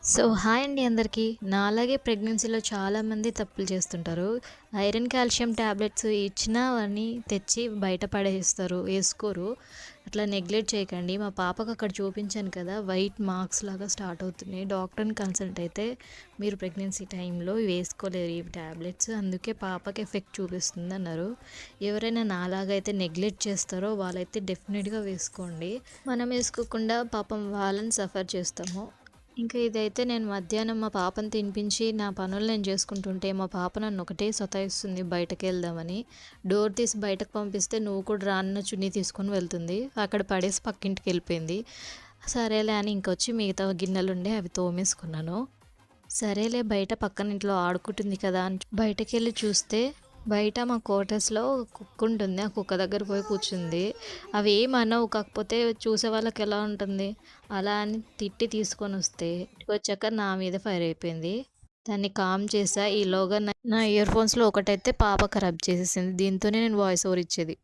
Hi అండి అందరికీ. నాలాగే ప్రెగ్నెన్సీలో చాలామంది తప్పులు చేస్తుంటారు. ఐరన్, కాల్షియం టాబ్లెట్స్ ఇచ్చినా అవన్నీ తెచ్చి బయట పడేస్తారు, ఏసుకోరు. అట్లా నెగ్లెక్ట్ చేయకండి. మా పాపకు అక్కడ చూపించాను కదా! వైట్ మార్క్స్ లాగా స్టార్ట్ అవుతున్నాయి. డాక్టర్‌ని కన్సల్ట్ అయితే మీరు ప్రెగ్నెన్సీ టైంలో వేసుకోలేరు ఈ టాబ్లెట్స్. అందుకే పాపకి ఎఫెక్ట్ చూపిస్తుందన్నారు. ఎవరైనా నాలాగా అయితే నెగ్లెక్ట్ చేస్తారో వాళ్ళైతే డెఫినిట్‌గా వేసుకోండి. మనం వేసుకోకుండా పాపం వాళ్ళని సఫర్ చేస్తాము. ఇంకా ఇదైతే నేను మధ్యాహ్నం మా పాపని తినిపించి నా పనులు నేను చేసుకుంటుంటే మా పాప నన్ను ఒకటే సతాయిస్తుంది బయటకెళ్దామని. డోర్ తీసి బయటకు పంపిస్తే నువ్వు కూడా రా అన్న చున్నీ తీసుకొని వెళ్తుంది. అక్కడ పడేసి పక్కింటికెళ్ళిపోయింది. సరేలే అని ఇంకొచ్చి మిగతా గిన్నెలుండే అవి తోమేసుకున్నాను. సరేలే బయట పక్కన ఇంట్లో ఆడుకుంటుంది కదా అని బయటకెళ్ళి చూస్తే బయట మా క్వార్టర్స్‌లో కుక్క ఉంటుంది. ఆ కుక్క దగ్గర పోయి కూర్చుంది. అవి ఏమనవు, కాకపోతే చూసే వాళ్ళకి ఎలా ఉంటుంది, అలా అని తిట్టి తీసుకొనొస్తే ఇంటికొచ్చాక నా మీద ఫైర్ అయిపోయింది. దాన్ని కామ్ చేశా. ఈలోగా నా ఇయర్ ఫోన్స్‌లో ఒకటైతే పాప ఖరాబ్ చేసేసింది. దీంతోనే నేను వాయిస్ ఓవర్ ఇచ్చేది.